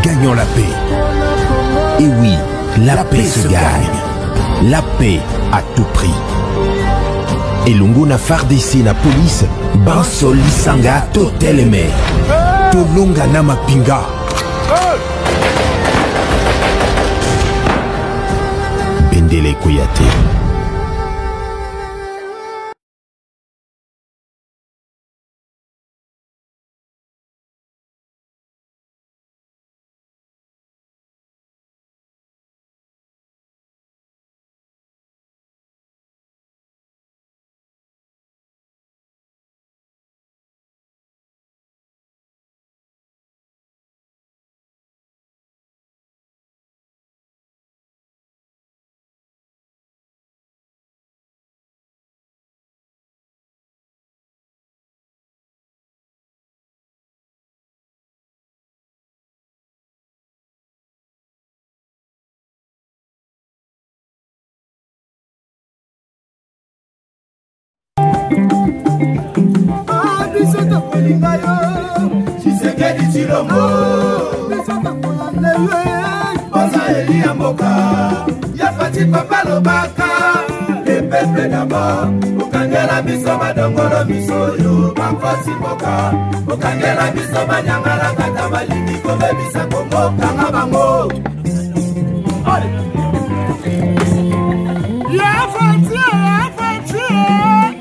gagnons la paix. Et oui, la paix se gagne. La paix à tout prix. Elongo na FARDC na police, Bansol Lisanga toteleme. Tolonga na mapinga. Bendele Kouyaté. Le peuple d'abord, Okangela biso madongolo biso yo, Bankosi boka, Okangela biso banyangala kata balini kobe bisa kongo kanga bango. Ya fati,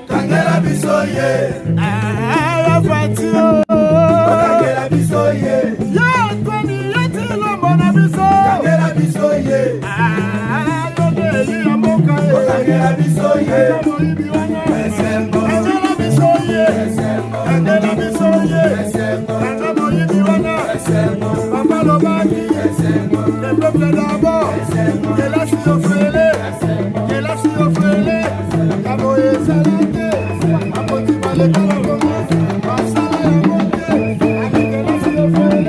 Kangela biso ye, ya fati, Okangela biso ye, ya kwani yeti lomona biso, Kangela biso ye, Okangela biso ye, le peuple d'abord, qu'elle a su offrir, qu'elle a su offrir, Kaboye Salate, Apoti Malekala, Masala Yamote, qu'elle a su offrir,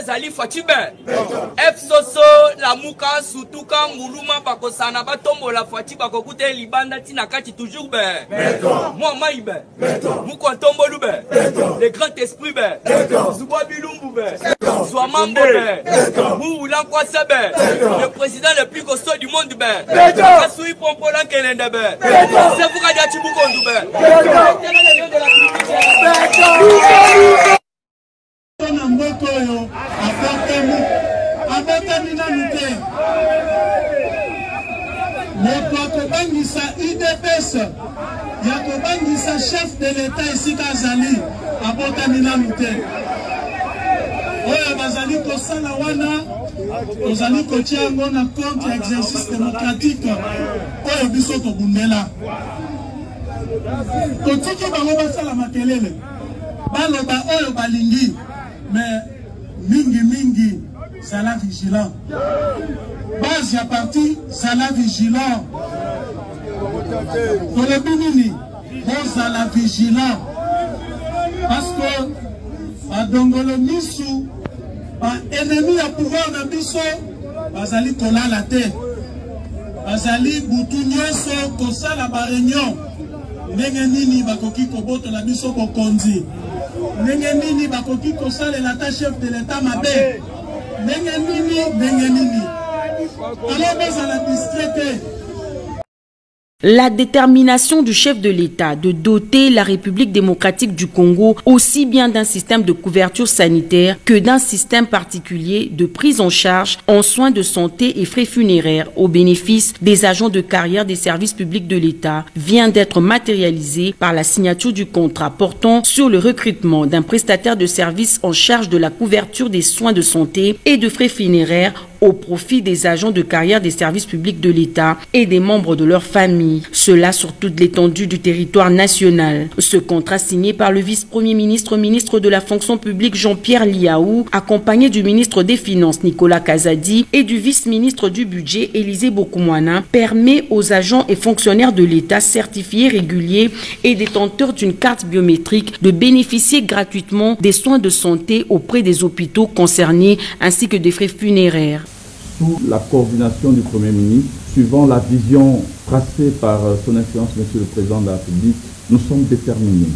Ali Fatibe F Soso la muka sutuka nguluma bakosana batombo la Fatiba kokute libanda tina kati toujours be moi maïbe muko tombo lube le grand esprit be Zouba Bilumbu be Zouamambo be Moula Kwasebe le président le plus costaud du monde be Asui Pompola Kelende be c'est pour Kadia Chibukondu be Mbokoyo abotami nanu te moto akobangisa UDPS ya kobangisa chef de l'État esika azali abotami nanu te oyo bazali kosala wana ozali kotia yango na compte ya exercice démocratique oyo biso tobundela totiki bango basala makelele baloba oyo balingi mais mingi sala vigilant base ya parti sala vigilant tolobi nini bozala vigilant parce que badongolo misu baennemi ya pouvoir na biso bazali kolala te bazali butu nyonso kosala bareunion ndenge nini bakoki kobotola biso bokonzi ndenge nini bakoki kosalela ta chef de l'État mabe ndenge nini alors bazala discrété La détermination du chef de l'État de doter la République démocratique du Congo aussi bien d'un système de couverture sanitaire que d'un système particulier de prise en charge en soins de santé et frais funéraires au bénéfice des agents de carrière des services publics de l'État vient d'être matérialisée par la signature du contrat portant sur le recrutement d'un prestataire de services en charge de la couverture des soins de santé et de frais funéraires au profit des agents de carrière des services publics de l'État et des membres de leur famille. Cela sur toute l'étendue du territoire national. Ce contrat signé par le vice-premier ministre, ministre de la fonction publique Jean-Pierre Liaou, accompagné du ministre des Finances Nicolas Kazadi et du vice-ministre du budget Élisée Bokoumouana, permet aux agents et fonctionnaires de l'État certifiés réguliers et détenteurs d'une carte biométrique de bénéficier gratuitement des soins de santé auprès des hôpitaux concernés ainsi que des frais funéraires. Sous la coordination du Premier ministre, suivant la vision tracée par son Excellence Monsieur le Président de la République, nous sommes déterminés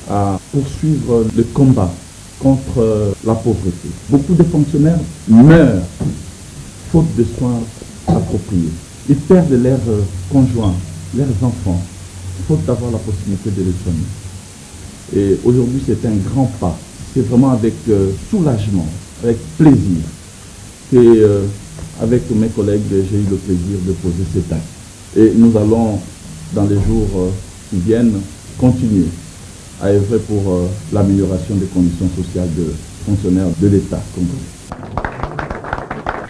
à poursuivre le combat contre la pauvreté. Beaucoup de fonctionnaires meurent faute de soins appropriés. Ils perdent leurs conjoints, leurs enfants, faute d'avoir la possibilité de les soigner. Et aujourd'hui, c'est un grand pas. C'est vraiment avec soulagement, avec plaisir que avec mes collègues, j'ai eu le plaisir de poser cet acte. Et nous allons, dans les jours qui viennent, continuer à œuvrer pour l'amélioration des conditions sociales des fonctionnaires de l'État congolais.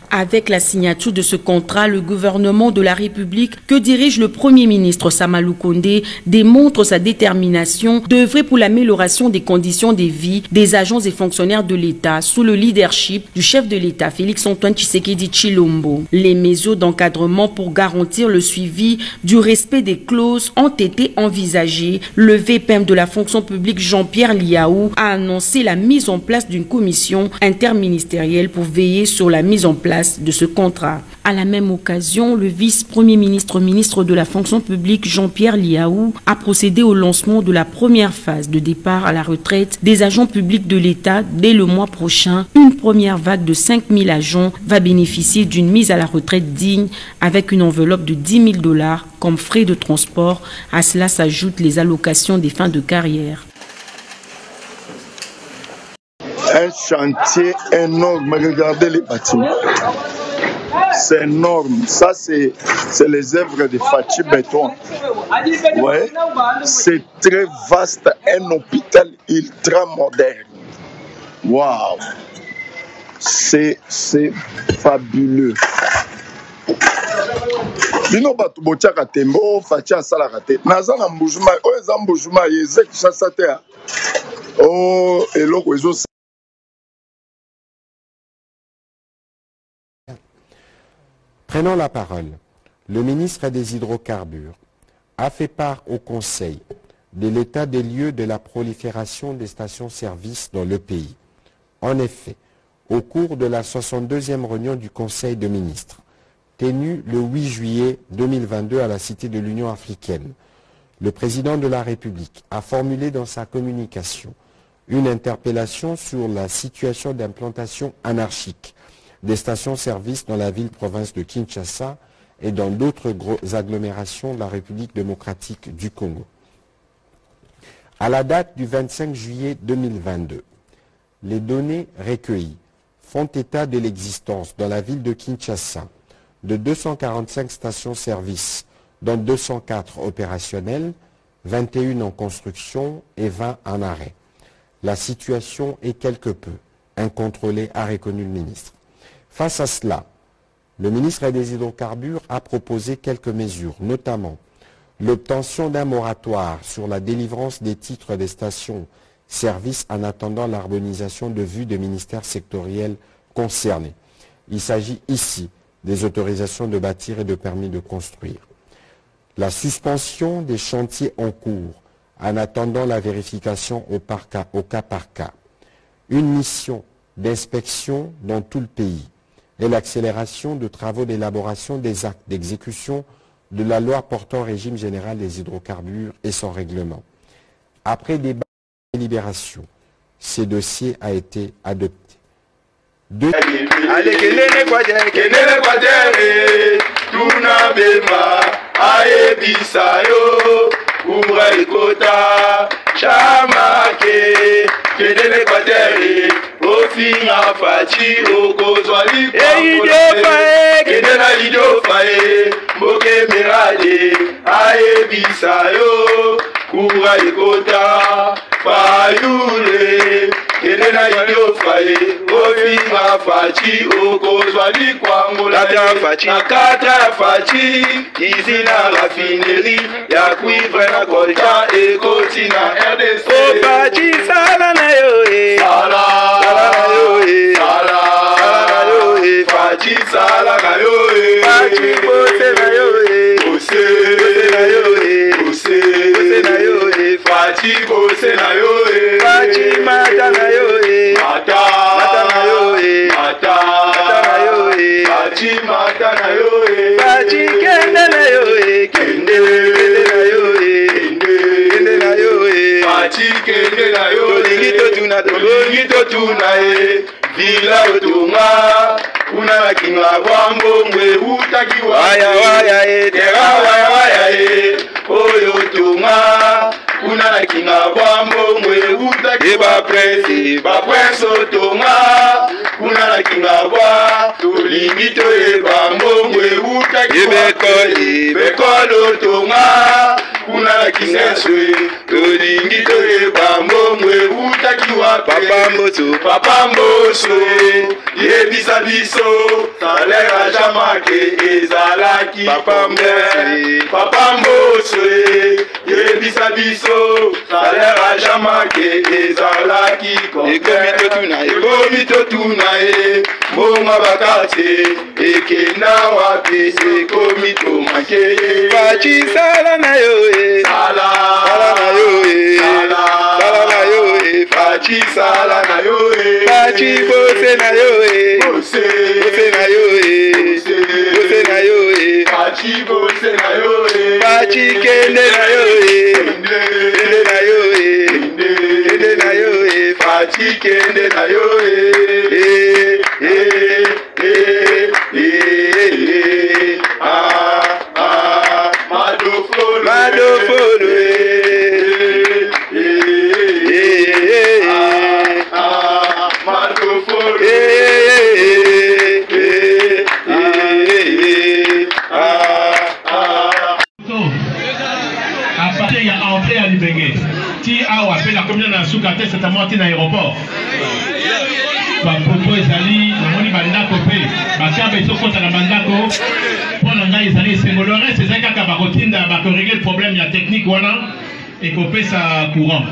Avec la signature de ce contrat, le gouvernement de la République, que dirige le Premier ministre Samalou Kondé, démontre sa détermination d'œuvrer pour l'amélioration des conditions de vie des agents et fonctionnaires de l'État sous le leadership du chef de l'État, Félix-Antoine Tshisekedi Tshilombo. Les mesures d'encadrement pour garantir le suivi du respect des clauses ont été envisagées. Le VPM de la fonction publique Jean-Pierre Liaou a annoncé la mise en place d'une commission interministérielle pour veiller sur la mise en place de ce contrat. À la même occasion, le vice-premier ministre, ministre de la fonction publique Jean-Pierre Liaou a procédé au lancement de la première phase de départ à la retraite des agents publics de l'État dès le mois prochain. Une première vague de 5000 agents va bénéficier d'une mise à la retraite digne avec une enveloppe de 10 000 $ comme frais de transport. À cela s'ajoutent les allocations des fins de carrière. Un chantier énorme, regardez les bâtiments. C'est énorme. Ça, c'est les œuvres de Fachi Béton. Ouais. C'est très vaste, un hôpital ultra moderne. Waouh! C'est fabuleux. Bino batu botiaka tembo Fachi asalaka te. Naza na mbujuma, oyo eza mbujuma yeze kishasa te. Oh, eloko ezo. Prenant la parole, le ministre des Hydrocarbures a fait part au Conseil de l'état des lieux de la prolifération des stations-service dans le pays. En effet, au cours de la 62e réunion du Conseil de ministres, tenue le 8 juillet 2022 à la Cité de l'Union africaine, le président de la République a formulé dans sa communication une interpellation sur la situation d'implantation anarchique des stations-service dans la ville-province de Kinshasa et dans d'autres agglomérations de la République démocratique du Congo. À la date du 25 juillet 2022, les données recueillies font état de l'existence dans la ville de Kinshasa de 245 stations-service, dont 204 opérationnelles, 21 en construction et 20 en arrêt. La situation est quelque peu incontrôlée, a reconnu le ministre. Face à cela, le ministre des Hydrocarbures a proposé quelques mesures, notamment l'obtention d'un moratoire sur la délivrance des titres des stations-service en attendant l'harmonisation de vues des ministères sectoriels concernés. Il s'agit ici des autorisations de bâtir et de permis de construire. La suspension des chantiers en cours en attendant la vérification au cas par cas. Une mission d'inspection dans tout le pays et l'accélération de travaux d'élaboration des actes d'exécution de la loi portant régime général des hydrocarbures et son règlement. Après débat et délibération, ce dossier a été adopté. Tuna bema aye bisa fachi okozwa likwangola kende na idiofa mboke merade ayebisa yo kura ekota fayule kende na idiofa ofinga fachi okozwa likwangola na kata ya fachi izina rafineri ya cuivre na coltan ekoti na RDC fachi sala na yo sala na yo sala na yo fachi sala na yo fachi bose na yo bose na yo bose na yo fachi bose na yo fachi mata na yo mata na yo mata na yo fachi mata na yo fachi kende na yo kende na yo kende na yo fachi kende na yo tolingi totuna vila otunga kuna na kinga bwambo mwe utakiwa waya tera waya oyo tunga kuna na kinga bwambo mwe utakiwa ba prince otunga kuna na kinga bwa tolingi toye bambo mwe utakiwa bekolo tunga kuna na kineswe tolingi toye bambo mwe utakiwa papa mboso yebisa biso salera jamake ezalaki papa mboso yebisa biso salera jamake ezalaki ekomi totuna mbonga bakate ekenda wapi ekomi tomake fachi sala na yo sala na yo sala na yo fachi sala na yo fachi bose na yo bose na yo bose na yo fachi bose na yo fachi kende na yo kende na yo kende na yo fachi kende na yo madofolo ti awa pe la commune na suka te c'est à moi na aéroport ba poto ezali na moni bandako pe ba kabe sokota na bandako pona ngai ezali sengolore c'est ça kaka ba rotinda ba corriger le problème ya technique wana et couper sa courant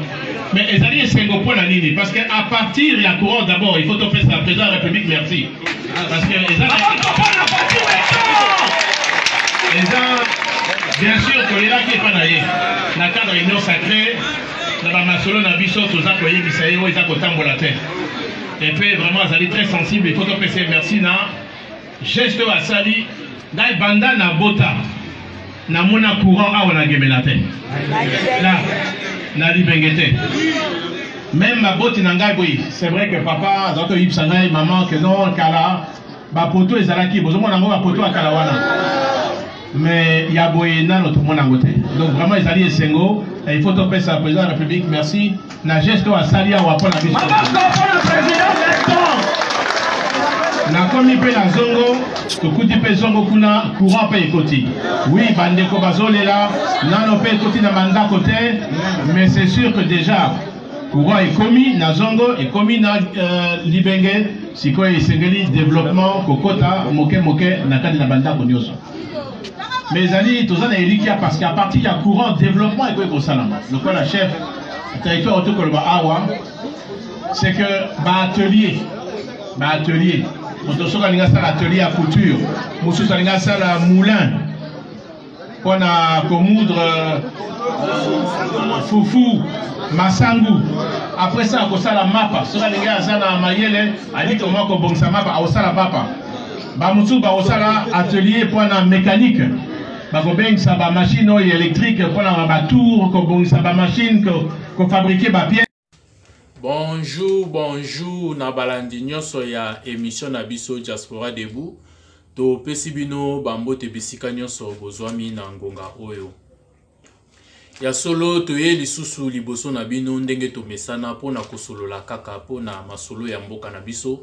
mais ezali esengo pona nini parce que à partir ya courant d'abord il faut topper sa président de la République merci parce que ezali bien sûr que les là qui est pas naïe na cadre réunion sacrée na ba masolo na biso toza koyebisa yo eza kotambola te et puis vraiment azali très sensible il faut que pese merci na geste wa sali dai banda na bota na mona courant awa na gemela te là na libengete même ma botte na ngai boy c'est vrai que papa zato yibsa ngai maman que non kala ba poto ezalaki bozomo nango ba poto akala wana mais il y a boyena notre monde en côté donc vraiment ils allaient esengo il faut topper sa président de la République merci na geste wa salia wa pour la biso na komi pe na zongo to kuti pe zongo kuna courant pe ekoti oui bande ko bazolela nano pe ekoti na manda côté mais c'est sûr que déjà courant est commis na zongo et commis na libenge siko esengeli développement kokota moke na kadi na banda ko nyoso. Mes amis, tous les élikia parce qu'à partir du courant développement et quoi salama. Le quoi la chef territoire autour de Awa, c'est que atelier, on te souviens de l'atelier à couture, on se souvient de la moulin, on a commodre foufou, masangu. Après ça, on a la mapa. Sur la ligne à Mayele, a dit comment on bon sa mapa, on a la papa. Bamutu ba osala atelier pour la mécanique. Bakobeng sa ba machine électrique pour la tour, ko sa ba machine ko fabriquer ba pièce. Bonjour na balandi nyonso ya émission na biso Diaspora Debout. To pesibino bambote bisika nyonso bozwami na ngonga oyo. Ya solo toye lisusu liboso na bino ndenge to mesana pona kosolola kaka pona masolo ya mboka na biso.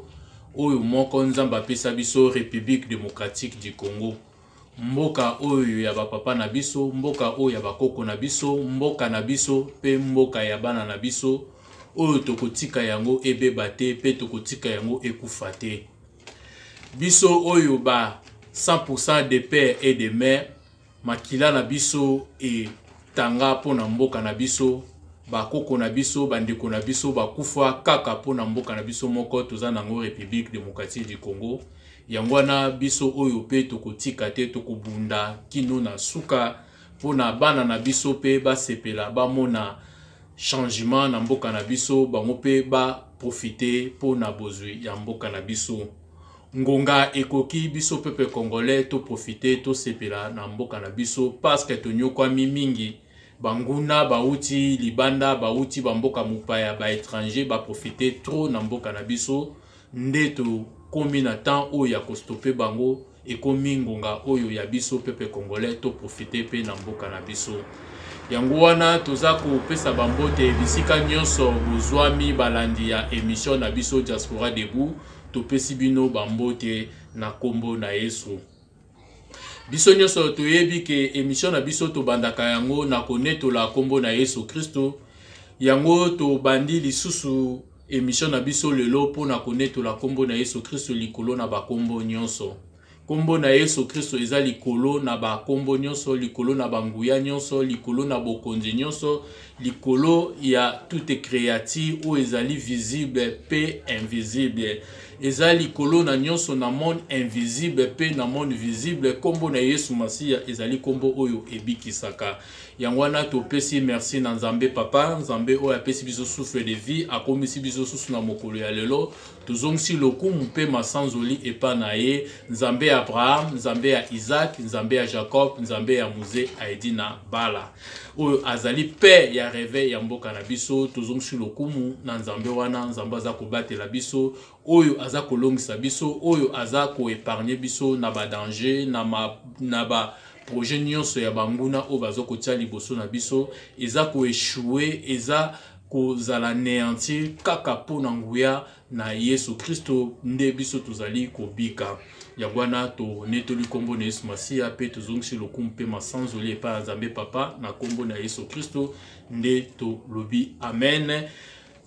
oyo moko nzambe apesa biso République démocratique du Congo. Mboka oyo ya bapapa na biso, mboka oyo ya bakoko na biso, mboka na biso pe mboka ya bana na biso, oyo tokotika yango ebeba te pe tokotika yango ekufa te. Biso oyo ba 100% de père et de mère, makila na biso e tanga pona mboka na biso, bakoko na biso, bandeko na biso bakufa kaka pona mboka na biso moko toza nango République démocratique du Congo. Yangwana biso oyo pe tokotika te tokobunda kino na suka pona bana na biso pe basepela bamona changement na mboka na biso, bango pe ba profiter pona bozwi ya mboka na biso. Ngonga ekoki biso pepe congolais to profiter to sepela na mboka na biso parce que tonyokwa mingi banguna bauti libanda bauti bamboka mupaya ba étranger ba profiter trop na mboka na biso ndeto komi na temps oyo ya kostope bango ekomi ngonga oyo ya biso pepe congolais to profiter pe na mboka na biso. Yango wana toza kopesa bambote bisika nyonso bozwami balandi ya émission na biso Diaspora Debout topesi bino bambote na kombo na Yesu. Biso nyonso toyebi ke émission na biso to bandaka yango na konetola kombo na Yesu Kristo. Yango to bandi lisusu émission na biso lelo pona konetola kombo na Yesu Kristo likolo na bakombo nyonso. Kombo na Yesu Kristo eza likolo na bakombo nyonso, likolo na banguya nyonso, likolo na bokonzi nyonso, likolo ya toute créature ou ezali visible pe invisible. Eza likolo na nyonso na monde invisible pe na monde visible. Kombo na Yesu Masiya ezali kombo oyo ebikisaka. Yangwana topesi merci na Nzambe papa, Nzambe oyo apesi biso souffle de vie, akomisi biso susu na mokolo ya lelo. Tozongsi lokumu pe masanzoli epa na ye, Nzambe ya Abraham, Nzambe ya Isaac, Nzambe ya Jacob, Nzambe ya Moze aidi na Bala. Oyo azali pe ya reve ya mboka na biso, tozongsi lokumu na Nzambe wana, Nzambe aza kobatela biso, oyo aza kolongisa biso, oyo aza ko épargner biso na ba danger, na ba projet nyonso ya banguna oyo bazo kotia liboso na biso, eza ko échouer, eza kozala néantir kaka pona nguya na Yesu Kristo nde biso tozali kobika. Yangwana to netoli kombo na Yesu Masiya pe tozongisi lokumu pe masanzoli epa Nzambe papa na kombo na Yesu Kristo nde to lobi amen.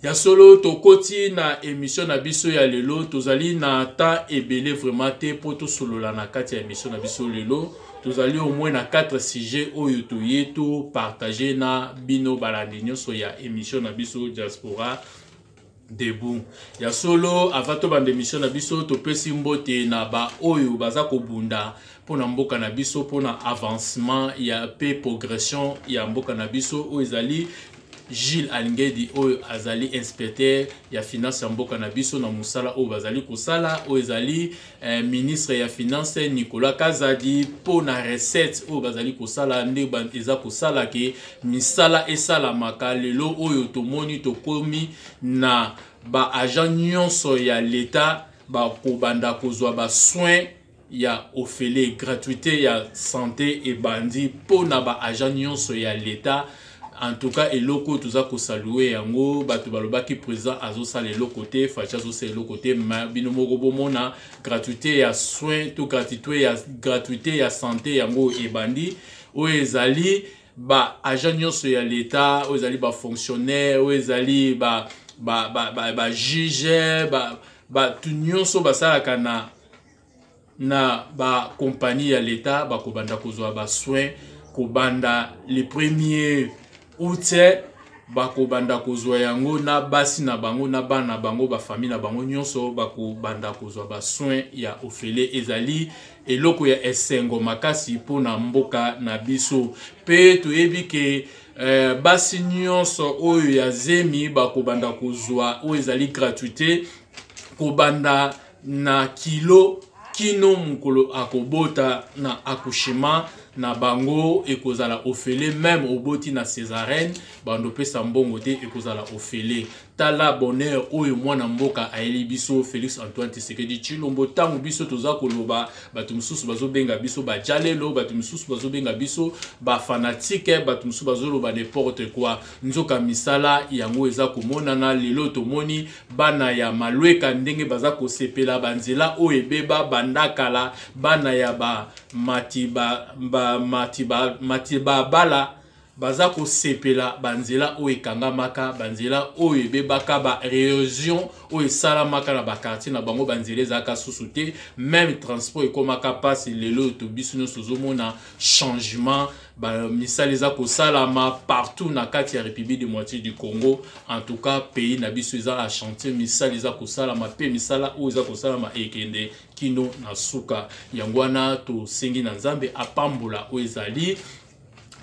Ya solo tokoti na émission na biso ya lelo tozali na ta ebele vraiment te po to solola na kati ya émission na biso lelo. Tozali au moins na 4 sujets oyo toye to partager na bino balandi nyonso ya émission na biso Diaspora Debout. Ya solo avato bande émission na biso topesi mbote na ba oyo baza kobunda pona mboka na biso pona avancement ya pe progression ya mboka na biso oyo ezali Gilles Alingedi oyo azali inspecteur ya finance ya mboka na biso na musala oyo bazali kosala oyo ezali ministre ya finance Nicolas Kazadi pona recette oyo bazali kosala nde eza kosala ke misala esalamaka lelo oyo tomoni tokomi na ba agent nyonso ya l'État ba kobanda kozwa ba soins ya ofele gratuité ya santé et bandi pona ba agent nyonso ya l'État. En tout cas, eloko tuza ko saluer yango batu balobaki président azosala eloko te facha azosala eloko te bino moko bomona gratuité ya soins to gratuité ya santé yango ebandi oyo ezali ba agent nyonso ya l'État oyo ezali ba fonctionnaire oyo ezali ba juge ba tu nyonso basalaka na ba compagnie ya l'État ba kobanda kozwa ba soins kobanda les premiers Oute bako banda kozwa yango na basi na bango na bana bango ba famille na bango nyonso bako banda kozwa ba soin ya ofele ezali eloko ya esengo makasi pona mboka na biso pe toyebi ke basi nyonso oyo ya zemi bako banda kozwa o ezali gratuité ko banda na kilo kino mukolo akobota na accouchement na bango ekozala ofele même oboti na Césarène bando pesa mbongo te ekozala ofele tala bonheur oyo mwana mboka ayeli biso Félix Antoine Tshisekedi Tshilombo tangu biso toza koloba bato mususu bazobenga biso ba jalelo bato mususu bazobenga biso ba fanatique bato mususu bazoloba n'importe quoi nzoka misala yango eza komonana lelo tomoni bana ya malweka ndenge baza kosepela banzela oyo ebeba bandakala bana ya ba matiba bala baza kosepela banzela oyo ekangamaka banzela oyo ebebaka ba région oyo esalamaka na bakartier na bango banzela ezalaka susu te même transport ekomaka pasi lelo to biso nyonso tozomona changement misala eza kosalama partout na kati ya République démocratique du Congo en tout cas pays na biso eza a chantier misala eza kosalama pe misala oyo eza kosalama ekende kino na suka yango wana tosengi na Nzambe apambola oyo ezali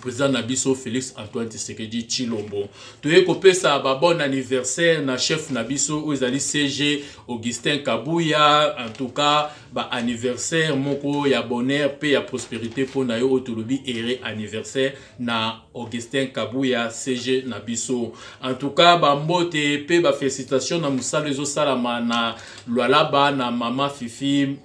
président Nabiso Félix Antoine Tshisekedi Tshilombo. Toye kopesa ba bon anniversaire na chef Nabiso Ozali CG Augustin Kabuya. En tout cas, ba anniversaire moko ya bonheur pe ya prospérité pour na yo otolobi ere anniversaire na Augustin Kabuya CG Nabiso. En tout cas, ba mbote pe ba félicitations na musala ezo salama na Lualaba na Mama Fifi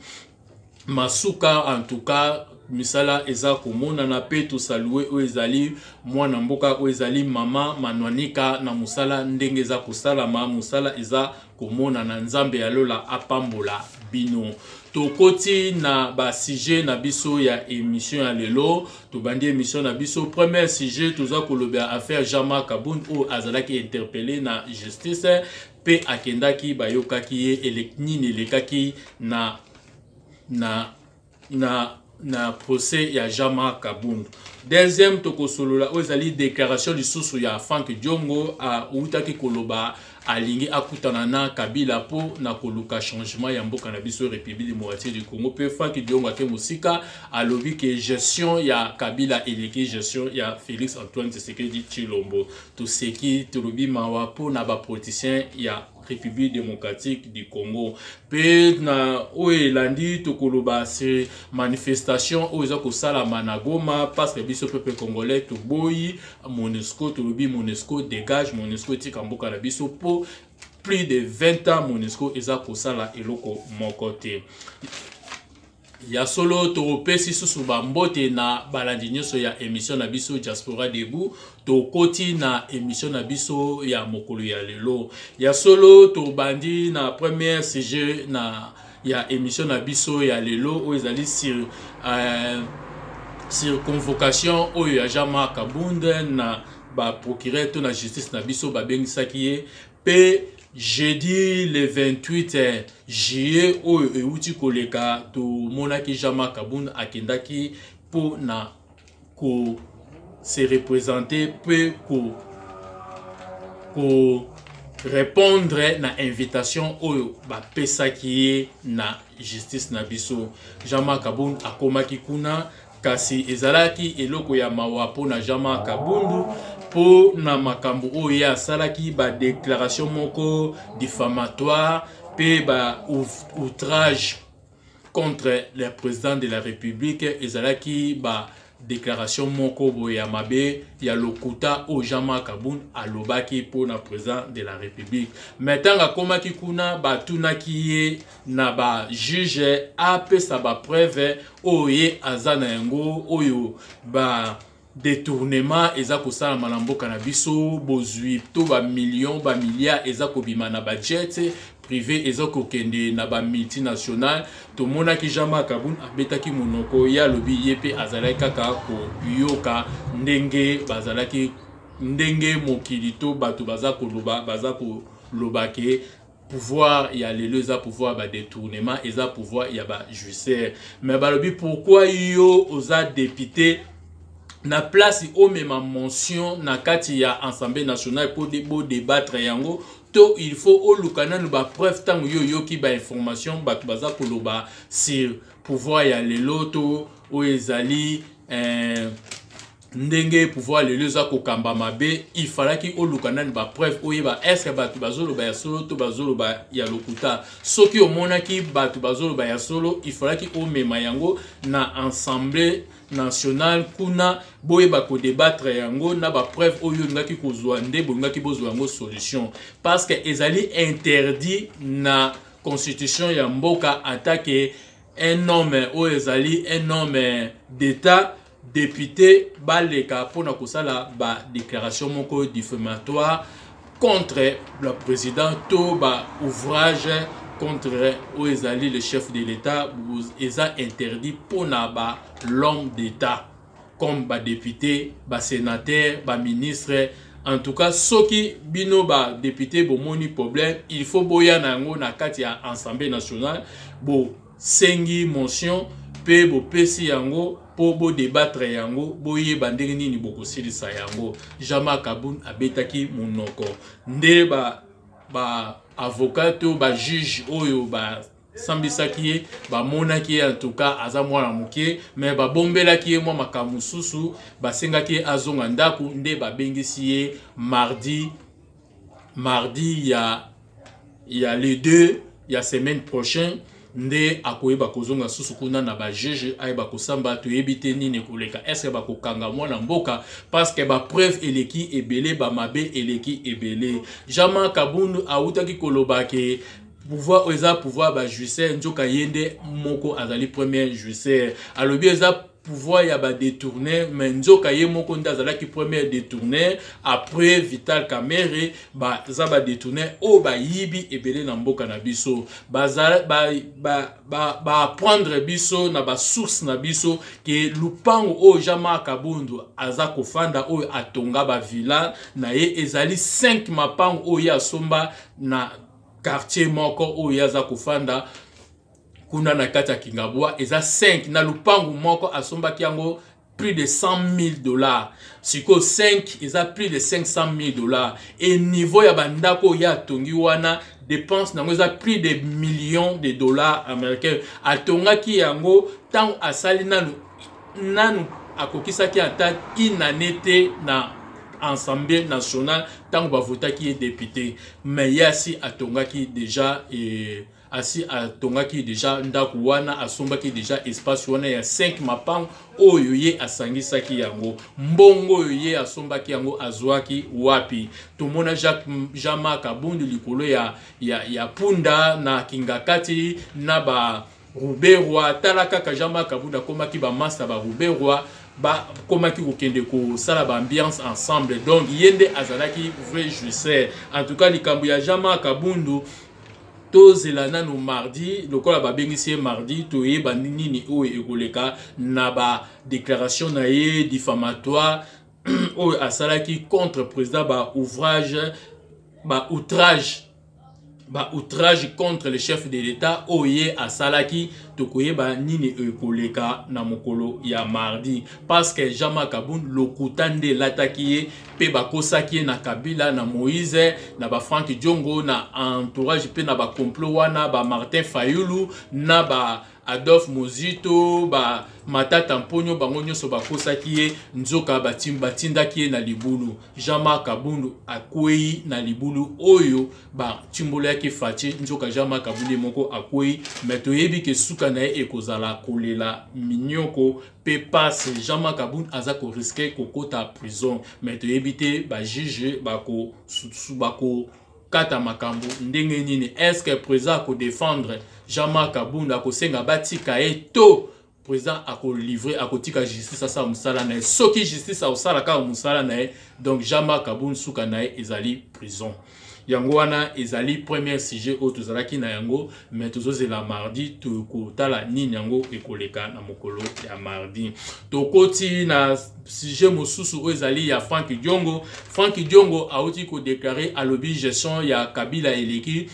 Masuka. En tout cas, misala eza komona na pe to saluer o ezali mwana mboka o ezali mama manwanika na musala ndenge eza kosalama musala eza komona na Nzambe ya lola apambola bino. Tokoti na ba sujet na biso ya émission ya lelo to bandi émission na biso premier sujet toza kolobya affaire Jean-Marc Kabund o azalaki interpellé na justice pe akendaki bayokaki ye eleknini lekaki na procès ya Jean-Marc Kabund. Deuxième tokosolola ozali déclaration du sousou ya Frank Diongo a utaki koloba alingi akutana na Kabila po na koluka changement ya mboka na biso République démocratique du Congo pe Frank Diongo ake musika alobi ke gestion ya Kabila eleki gestion ya Félix Antoine Tshisekedi Tshilombo to seki tolobi mawa po na ba politicien ya République démocratique du Congo. Pe na oelandi tokoloba se manifestation oza ko sala managoma parce que biso peuple congolais to boyi MONUSCO tolobi MONUSCO dégage MONUSCO tika mboka na biso po plus de 20 ans MONUSCO eza ko sala eloko moko te. Ya solo toropesi susu bambote na balandi nyonso ya émission na biso Diaspora Debout to koti na émission na biso ya mokolo ya lelo. Ya solo to bandi na premier sujet na ya émission na biso ya lelo o ezali sur convocation oyo ya Jean-Marc Kabund na ba procureur to na justice na biso ba bengisaki ye pe jeudi le 28 juillet oyo euti koleka to monaki Jean-Marc Kabund akendaki po na ko se représenter pe ko répondre na invitation oyo ba pesaki na justice na biso. Jean-Marc Kabund akomaki kuna kasi ezalaki eloko ya mawa po na Jean-Marc Kabund po na makambo oyo ya salaki ba déclaration moko diffamatoire pe ba outrage contre le président de la République ezalaki ba déclaration moko boye ya mabe ya lokuta o Jean-Marc Kabund alobaki po na président de la République. Metanga komaki kuna batunaki ye na ba juge apesa ba preuve oye azana yango oyo ba détournement eza kosalama na mboka na biso bozwi to ba millions ba milliards eza kobima na budget privé eza kokende na ba multinational to monaki Jean-Marc Kabund abetaki monoko ya lobi yepe azalaki kaka ko yoka ndenge bazalaki ndenge mokili to bato baza kolobake pouvoir ya lelo eza pouvoir ba détournement eza pouvoir ya ba justice mais balobi pourquoi yo oza député na place o mema mention na kati ya Assemblée nationale pour débattre yango to il faut olukana no ba preuve tango yo ki ba information ba baza koloba sur pouvoir ya lelo to o ezali ndenge pouvoir le leza ko kamba mabe il fallait ki olukana ba preuve oyeba est-ce que batu bazolo ba ya solo to bazolo ba ya lokuta soki omona ki batu bazolo ba ya solo il fallait ki o mema yango na assemblée nationale kuna boyeba ko débattre yango na ba preuve oyo ngaki kozwa nde ngaki bozwa yango solution parce que ezali interdit na constitution ya mboka attaquer un homme ou ezali un homme d'état député baleka pona kosala ba déclaration moko diffamatoire contre le président to ba ouvrage contre Oezali le chef de l'état eza interdit pona ba l'homme d'état comme ba député ba sénateur ba ministre en tout cas soki bino ba député bo moni problème il faut boya nango na kati ya assemblée nationale bo sengi motion pe bo pesi yango po bo débattre yango boye bandenge nini boko silisa yango Jama Kaboun abetaki monoko nde ba avocat to ba juge oyo ba sambisaki ba monaki en tout cas aza mwana muke mais ba bombelaki mo makamususu ba sengaki azonga ndaku nde ba bengisi ye mardi ya les 2 ya semaine prochaine nde akoyeba kozonga susu kuna na ba juge ayeba kosamba to yebite nini koleka est-ce que bakokanga mwana mboka parce que ba preuve eleki ebele ba mabe eleki ebele Jama Kabundu autaki koloba ke pouvoir eza pouvoir ba justice njoka yende moko azali premier justice alobi eza pouvoir ya ba détourner mais njoka ye moko ndazala ki premier détourner après Vital Kamerhe ba za ba détourner o ba yibi ebele na mboka na biso ba prendre biso na ba source na biso ke lupango o Jama Kabundu aza kofanda o atonga ba villa na ye ezali 5 mapango o ya somba na quartier moko o ya za kofanda kuna na kata Kingabwa eza 5 na lupangu moko asombaki yango plus de $100,000 siko 5 eza plus de $500,000 et niveau ya bandako ya tongi wana dépense nango eza plus de millions de dollars américains atongaki yango tango asali nanu akokisaki ata inanete na Assemblée nationale tango bavotaki député mais yasi atongaki déjà asi atongaki déjà ndaku wana asombaki déjà espace wana ya 5 mapang oyo ye asangisaki yango mbongo oyo ye asombaki yango azwaki wapi tomona Jama Kabundu likolo ya punda na kingakati na ba Ruberwa talaka ka Jama Kabundu komaki ba master ba Ruberwa ba komaki kokende ko sala ba ambiance ensemble donc yende azalaki vrai jouisseur en tout cas likambo ya Jama Kabundu tozela nanu mardi lokola ba bengisi mardi toyeba nini oyo ekoleka na ba déclaration na ye diffamatoire oyo asalaki contre président ba outrage contre le chef de l'état oye asalaki tokoyeba nini ekoleka na mokolo ya mardi parce que Jama Kabundu lokutande lataki pe bakosaki na Kabila na Moïse na ba Frank Diongo na entourage pe na ba complot wana ba Martin Fayulu na ba Adolphe Mozito ba Matata Mponyo bango nyonso bakosaki ye nzoka batindaki na libulu Jama Kabundu akwei na libulu oyo ba timbolo yake fati nzoka Jama Kabundu moko akwei meto yebi ke suka na ekozala kolela minyoko pe passe Jama Kabundu aza ko risquer kokota prison meto yebite ba juge bako kata makambo ndenge nini est-ce que président ko défendre Jama Kabundu akosenga batika to président ako livrer akotika justice sa musala na soki justice a usala ka musala na donc Jama Kabundu suka na ezali prison yango wana ezali premier sujet o tozalaki na yango mais tozozela mardi tokotala nini yango ekoleka na mokolo ya mardi tokoti na sujet mosusu o ezali ya Frank Diongo auti ko déclarer alobi gestion ya Kabila eleki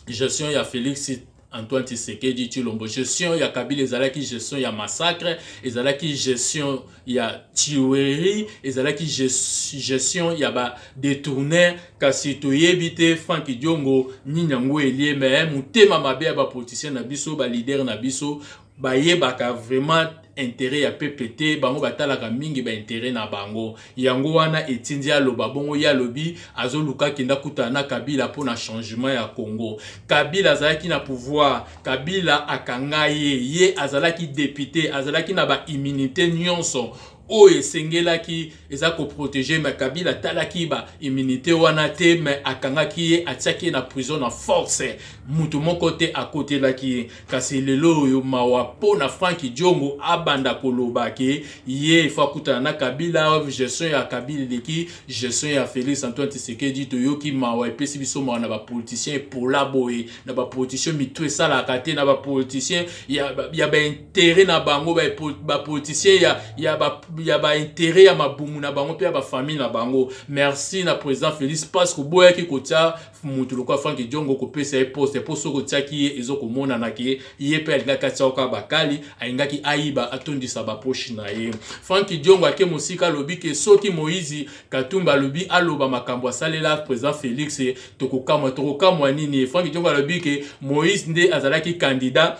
gestion ya Félix Antoine Tshisekedi Tshilombo gestion ya Kabila ezalaki gestion ya massacre ezalaki gestion ya tuerie ezalaki gestion ya ba détourner kasi toyebite Frank Diongo ninyango elie mais mutema mabe ba politicien na biso ba leader na biso ba yebaka vraiment intérêt ya PPT bango batalaka mingi ba intérêt na bango yango wana etindi aloba bongo ya lobi azoluka kenda kutana na Kabila pour na changement ya Congo. Kabila azalaki na pouvoir, Kabila akanga ye azalaki député, azalaki na ba immunité nyonso o esengela ki eza ko protéger ma Kabila talaki ba immunité wana te mais akangaki ye atiaki na prison na force mutu moko te à côté laki kasi lelo yo mawa pona Franki Diongo abanda koloba ke ye fa kutana na Kabila gestion ya Kabila leki gestion ya Félix Antoine Tshisekedi to yoki mawa epesi biso mawa na ba politiciens pour la boye na ba politiciens mitu sala kate na ba politiciens ya ba intérêt na bango ba politiciens ya ba intérêt ya mabumu na bango pe ba famille na bango. Merci na président Félix parce que boya ki kotia mutu lokwa Franki Diongo ko pesa poste pour soko tiaki ezoko mona na ki ye pe alinga katia ka bakali aingaki aiba atondisa ba poche na ye. Franki Diongo ake musika lobi ke soki Moïse Katumba lobi aloba makambo salela président Félix tokokamwa nini. Franki Diongo lobi ke Moïse nde azalaki candidat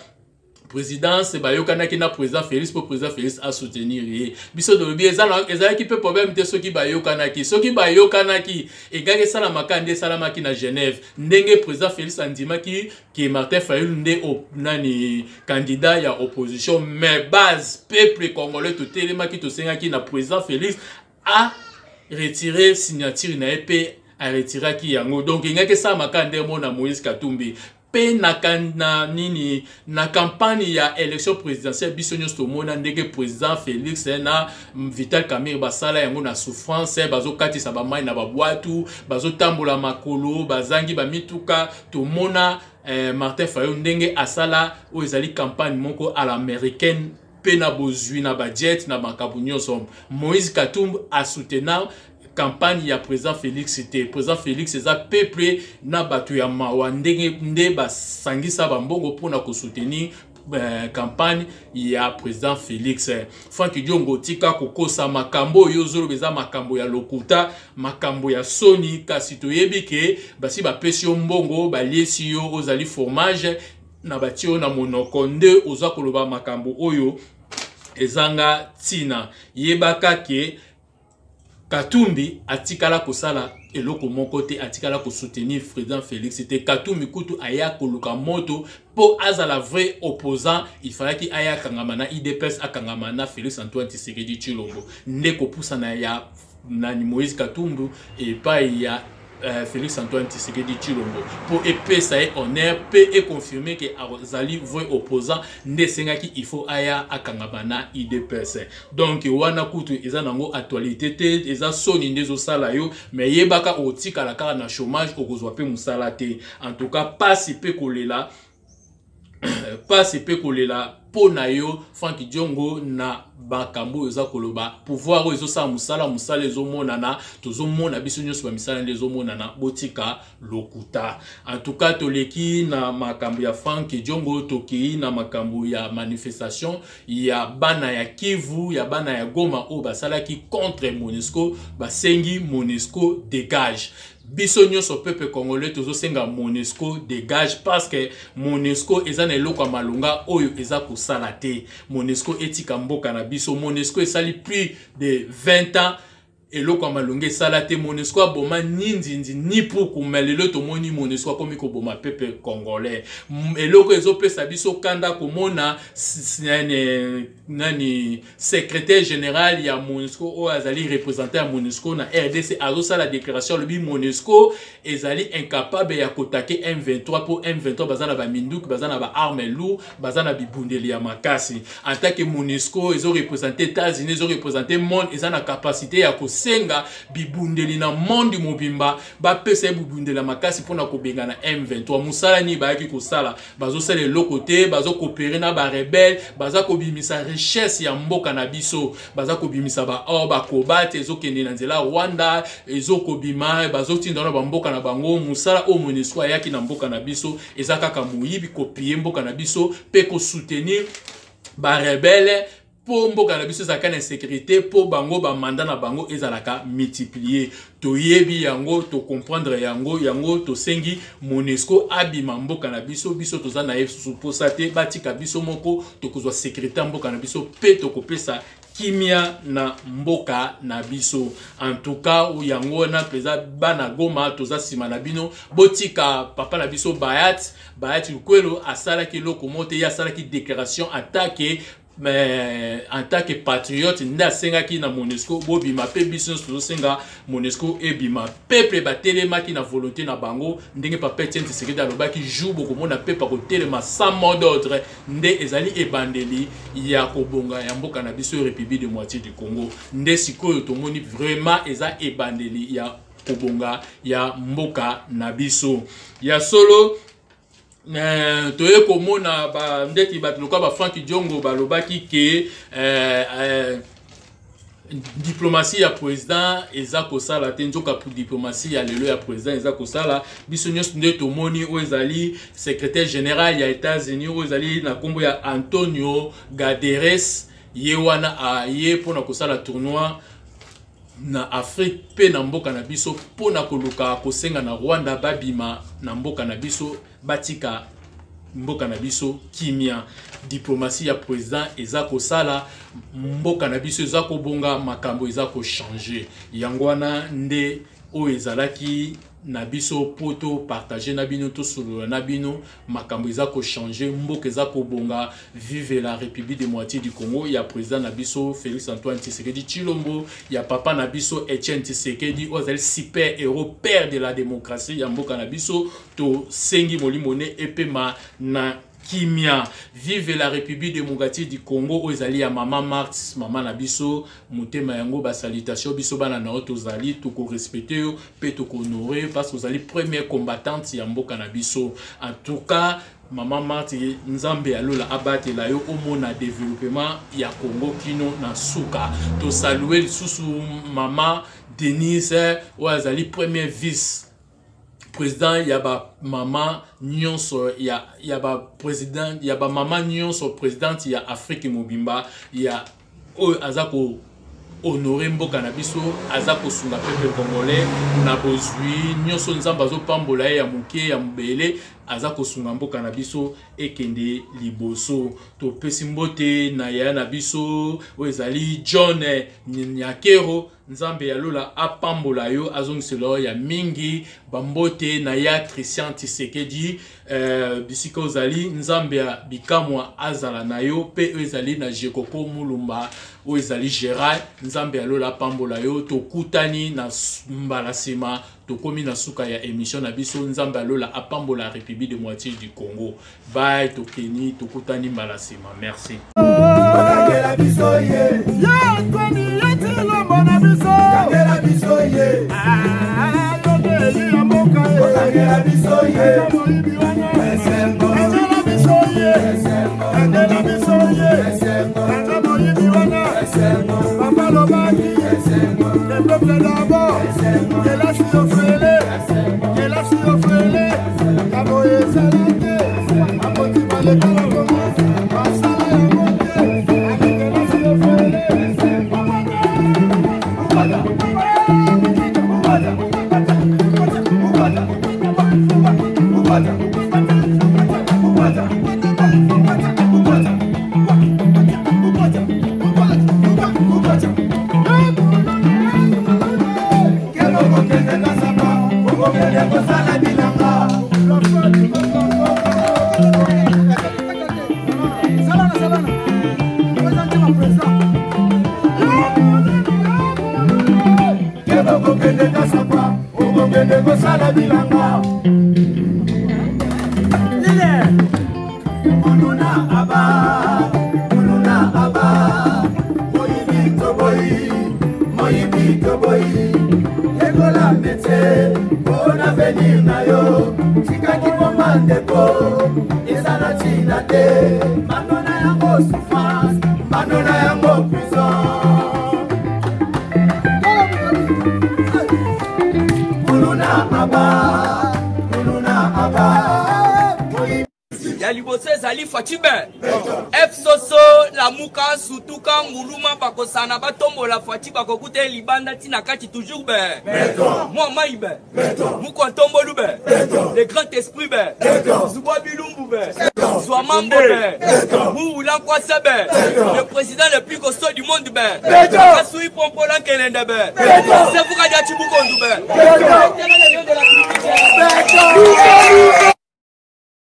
présidence bayokanaki na président Félix pour président Félix à soutenir ye biso de lobi ezalaki pe problème te soki bayokanaki egaki sala makande salamaki na Genève ndenge président Félix andimaki ki Martin Fayulu nde nani candidat ya opposition mais base peuple congolais to telemaki to sengaki na président Félix a retiré signature na EP a retiré ki yango donc ingaki sala makande mona Moïse Katumbi pe na nini na campagne ya élection présidentielle bisonyo stomona ndenge président Félix na Vital Kamerhe basala yango na souffrance bazo katisa ba mai na ba boatu bazo tambola makolo bazangi ba mituka to mona Martin Fayulu ndenge asala o ezali campagne moko à l'américaine pe na bozui na budget na makabunyo som Moïse Katumbi a soutenir campagne ya président Félix c'était président Félix eza peuple na batu ya mawa nde basangisa bambongo pona ko soutenir campagne ya président Félix. Franki Diongo tika kokosa makambo yozolo beza makambo ya lokuta makambo ya soni kasi toyebi ke basi ba pesio mbongo baliesi yo ozali fromage na batio na monoko nde oza koloba makambo oyo ezanga tina yebaka ke Katumbi atikala kosala eloko moko te atikala ko soutenir président Félix c'était Katumbi kutu aya koluka moto po azala vrai opposant il fallait ki aya kangamana IDPS akangamana Félix Antoine Tshisekedi Tshilombo ndeko pusana ya nani Moïse Katumbi et pas ya Félix Antoine Tshisekedi Tshilombo pour epesa honneur pe et confirmer que azali vrai opposant ndesengaki il faut aya akangabana IDPS donc wana kutu eza nango actualité te eza soni ndezo sala yo mais yebaka otika la kara na chômage okozwa pe musala te en tout cas pas pe kolela pona yo Franki Diongo na bakambo eza koloba pouvoir ezo sa musala ezo monana tozo mona biso nyonso ba misala ndezo monana botika lokuta. En tout cas toleki na makambo ya Franki Diongo toki na makambo ya manifestation ya bana ya Kivu ya bana ya Goma o basalaki contre MONUSCO basengi MONUSCO dégage. Biso nyonso peuple congolais tozo senga MONUSCO dégage parce que MONUSCO eza na eloko malunga oyo eza kosala te. MONUSCO etika mboka na biso. MONUSCO esali plus de 20 ans eloko malunga esala te. MONUSCO aboma nindindi ni puku melelo tomoni MONUSCO komi ko boma peuple congolais. Eloko ezopesa biso kanda komona nani secrétaire général ya MONUSCO o azali représentant ya MONUSCO na RDC azosa la déclaration le MONUSCO ezali incapable ya kotake M23 pour M23 bazana ba minduk bazana ba arme lourd bazana bibundeli ya makasi en tant que MONUSCO ezo représenter États-Unis ezo représenter monde ezana capacité ya kosenga bibundeli na monde mobimba ba pesa bibundeli ya makasi pona ko benga na M23 musala ni ba yaki kosala bazo sala le côté bazo coopérer na ba rebelle baza ko bimisa richesse ya mboka na biso baza ko bimisa ba or ba kobate ezo kende na nzela Rwanda ezo ko bima bazo tinda na mboka na bango musala o MONUSCO yaki na mboka na biso ezaka ka muyibi ko piller mboka na biso pe ko soutenir ba rebelle pour mboka na biso ezalaka na sécurité pour bango ba mandat na bango ezalaka multiplier toyebi yango to comprendre yango to sengi MONUSCO abima mboka na biso toza na yesu posa te batika biso moko to kozwa sécurité mboka na biso pe to kopesa kimia na mboka na biso. En tout cas yango na peza bana Goma toza sima na bino botika papa na biso Bayat Lukwelo asala ki loko mote ya asala ki déclaration attaque mais en tant que patriote nda senga ki na MONUSCO bobima pe biso senga MONUSCO ebima peuple batelema ki na volonté na bango ndenge papa Etienne Tshisekedi alobaki jour boko mona peuple ko telema sans mot d'ordre nde ezali ebandeli ya kobonga ya mboka na biso République démocratique du Congo nde sikoyo tomoni vraiment eza ebandeli ya kobonga ya mboka na biso ya solo. Toye komona ba ndeti batloka ba Frank Diongo balobaki ke diplomatie ya président eza kosala te nzoka pour diplomatie ya lelo ya président eza kosala biso nyonso nde tomoni oyo ezali secrétaire général ya États-Unis oyo ezali na kombo ya Antonio Guterres ye wana ye pona kosala tournoi na Afrique pe na mboka na biso pona koluka kosenga na Rwanda babima na mboka na biso batika mboka na biso kimia diplomatie ya président eza kosala mboka na biso eza kobonga makambo eza ko changer yangwana nde o ezalaki na biso poto partager na bino to solo na bino makambo eza ko changer mboka eza ko bonga vive la République démocratique du Congo ya président na biso Félix Antoine Tshisekedi Tshilombo ya papa na biso Etienne Tshisekedi ozali super héros père de la démocratie ya mboka na biso to sengi molimone epema na kimia vive la République démocratique du Congo ozali ya mama Marx mama na biso motema yango ba salutation biso bana na ozali to ko respecter yo pe to ko honorer parce que ozali première combattante ya mboka na biso. En tout cas mama Marx nzambe alola abate la yo omona développement ya Congo kino na suka to saluer susu mama Denise ozali premier vice président yaba mama nyonso yaba président yaba mama nyonso présidente ya Afrique mobimba ya azako honorer mboka na biso azako sunga peuple congolais na bozui nyonso nzamba zo pambola ya muke ya mbele azako sunga mboka na biso ekende liboso to pesi mbote na ya na biso ezali John Nyakero nzambe ya lola apambola yo azongiselo ya mingi bambote na ya Christian Tshisekedi bisika ozali nzambe ya bikamwa azala na yo pe ezali na Jekoko Mulumba o ezali Gérard nzambe ya lola apambola yo tokutani na mbalasima tokomi na suka ya émission na biso nzambe ya lola apambola la République démocratique du Congo bye tokeni tokutani mbalasima merci. la muka sutuka nguluma bakosana batombola fati bakokute libanda tina kati toujours be moi maïbe muko tombolu be le grand esprit be zuba bilumbu be soit mambo be mu ulan kwasa be le président le plus costaud du monde be kasui pompola kelende be c'est pour kadia chibukondu be